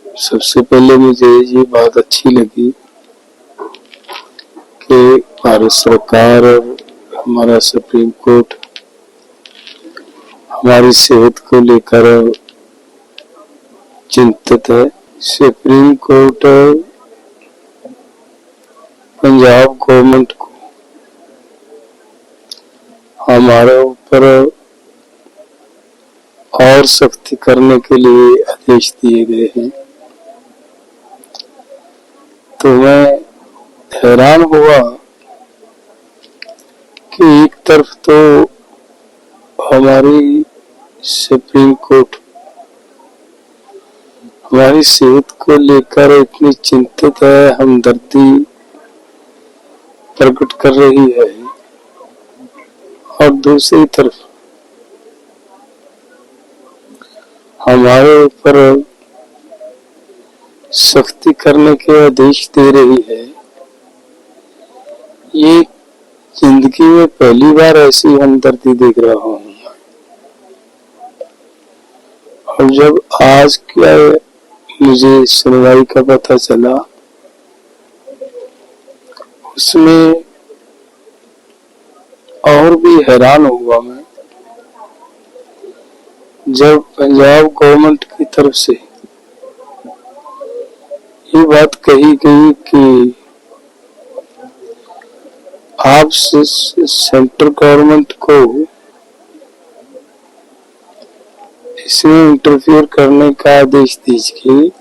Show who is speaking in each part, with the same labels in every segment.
Speaker 1: सबसे पहले मुझे ये बात अच्छी लगी कि भारत सरकार और हमारा सुप्रीम कोर्ट हमारी सेहत को लेकर चिंतित है। सुप्रीम कोर्ट पंजाब गवर्नमेंट को हमारे ऊपर और सख्ती करने के लिए आदेश दिए गए हैं, तो मैं हैरान हुआ कि एक तरफ तो हमारी सुप्रीम कोर्ट हमारी सेहत को लेकर इतनी चिंतित है, हमदर्दी प्रकट कर रही है, और दूसरी तरफ हमारे ऊपर सख्ती करने के आदेश दे रही है। ये जिंदगी में पहली बार ऐसी हमदर्दी देख रहा हूँ। और जब आज क्या मुझे सुनवाई का पता चला, उसमें और भी हैरान हुआ मैं, जब पंजाब गवर्नमेंट की तरफ से ये बात कही गई कि आप सेंट्रल गवर्नमेंट को इसमें इंटरफियर करने का आदेश दीजिए,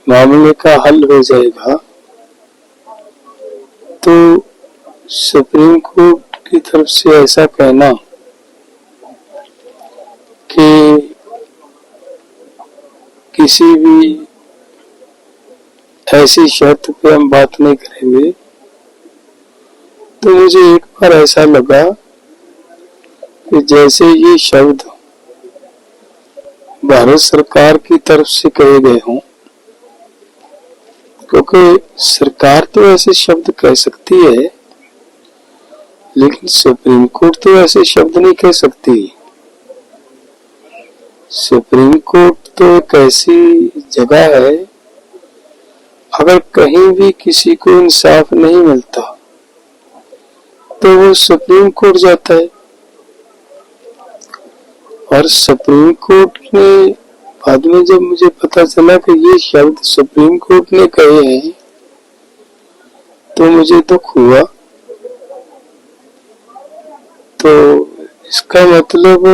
Speaker 1: मामले का हल हो जाएगा। तो सुप्रीम कोर्ट की तरफ से ऐसा कहना कि किसी भी ऐसी शर्त पे हम बात नहीं करेंगे, तो मुझे एक बार ऐसा लगा कि जैसे ये शब्द भारत सरकार की तरफ से कहे गए हों, क्योंकि सरकार तो ऐसे शब्द कह सकती है, लेकिन सुप्रीम कोर्ट तो ऐसे शब्द नहीं कह सकती। सुप्रीम कोर्ट तो एक ऐसी जगह है, अगर कहीं भी किसी को इंसाफ नहीं मिलता तो वो सुप्रीम कोर्ट जाता है। और सुप्रीम कोर्ट ने बाद में जब मुझे पता चला कि ये शब्द सुप्रीम कोर्ट ने कहे हैं, तो मुझे दुख हुआ। तो इसका मतलब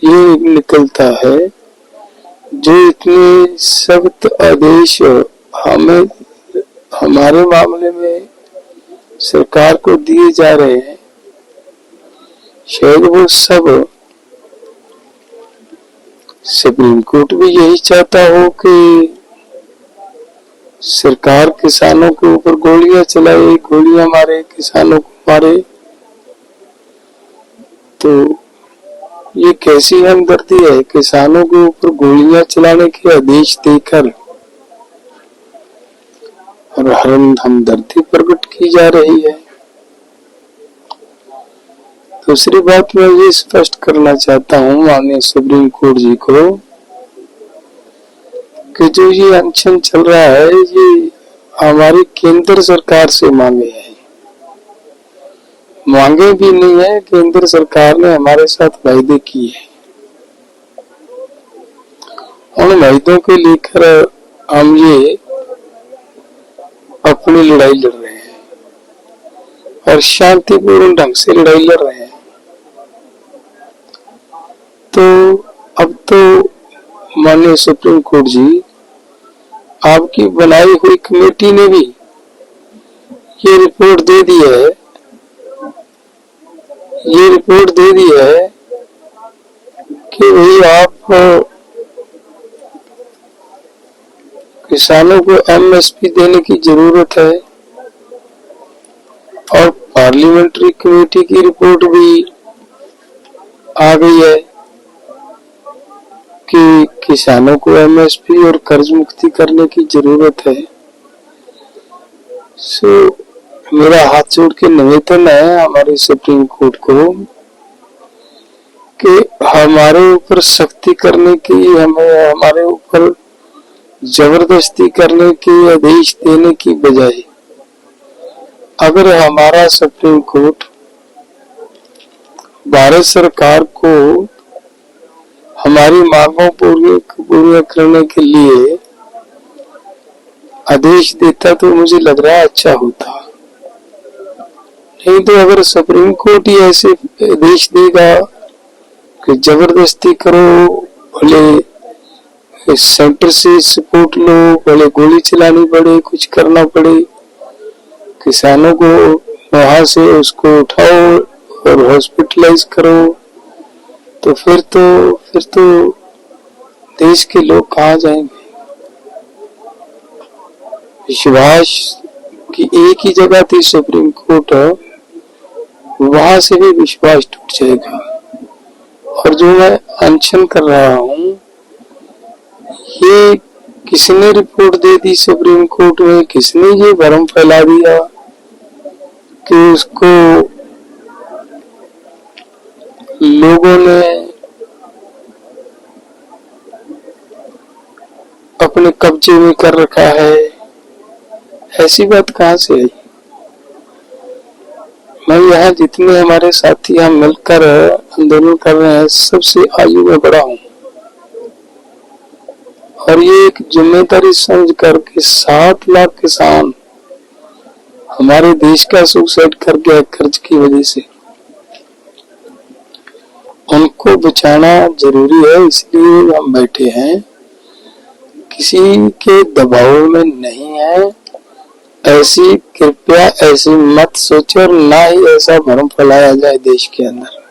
Speaker 1: ये निकलता है, जो इतने सख्त आदेश हमें हमारे मामले में सरकार को दिए जा रहे हैं, शायद वो सब सुप्रीम कोर्ट भी यही चाहता हो कि सरकार किसानों के ऊपर गोलियां चलाए, गोलियां मारे, किसानों को मारे। तो ये कैसी हमदर्दी है, किसानों के ऊपर गोलियां चलाने के आदेश देकर और हमदर्दी प्रकट की जा रही है। दूसरी बात मैं ये स्पष्ट करना चाहता हूँ माननीय सुप्रीम कोर्ट जी को, कि जो ये अनशन चल रहा है, ये हमारी केंद्र सरकार से मांगे हैं। मांगे भी नहीं है, केंद्र सरकार ने हमारे साथ वायदे किए हैं। उन वायदों को लेकर हम ये अपनी लड़ाई लड़ रहे हैं और शांतिपूर्ण ढंग से लड़ाई लड़ रहे हैं। तो अब तो माननीय सुप्रीम कोर्ट जी, आपकी बनाई हुई कमेटी ने भी ये रिपोर्ट दे दी है, कि भाई आप किसानों को एमएसपी देने की जरूरत है। और पार्लियामेंट्री कमेटी की रिपोर्ट भी आ गई है कि किसानों को एमएसपी और कर्ज मुक्ति करने की जरूरत है। मेरा हाथ जोड़ के निवेदन है हमारे सुप्रीम कोर्ट को कि हमारे ऊपर सख्ती करने की, हमें हमारे ऊपर जबरदस्ती करने की, आदेश देने की बजाय अगर हमारा सुप्रीम कोर्ट भारत सरकार को हमारी मांगों पूरी करने के लिए आदेश देता तो मुझे लग रहा है अच्छा होता। नहीं तो अगर सुप्रीम कोर्ट ही ऐसे आदेश देगा कि जबरदस्ती करो, भले सेंटर से सपोर्ट लो, भले गोली चलानी पड़े, कुछ करना पड़े, किसानों को वहां से उसको उठाओ और हॉस्पिटलाइज करो, तो फिर तो देश के लोग कहाँ जाएंगे? विश्वास की एक ही जगह थी सुप्रीम कोर्ट, वहां से भी विश्वास टूट जाएगा। और जो मैं अनशन कर रहा हूँ, ये किसने रिपोर्ट दे दी सुप्रीम कोर्ट में, किसने ये भ्रम फैला दिया कि उसको लोगों ने अपने कब्जे में कर रखा है? ऐसी बात कहां से आई? मैं यहाँ जितने हमारे साथी हम मिलकर आंदोलन कर रहे हैं, सबसे आयु में बड़ा हूँ, और ये एक जिम्मेदारी समझ करके 7 लाख किसान हमारे देश का सुसाइड कर गया कर्ज की वजह से। उनको बचाना जरूरी है, इसलिए हम बैठे हैं, किसी के दबाव में नहीं है। ऐसी कृपया ऐसी मत सोचो और ना ही ऐसा भ्रम फैलाया जाए देश के अंदर।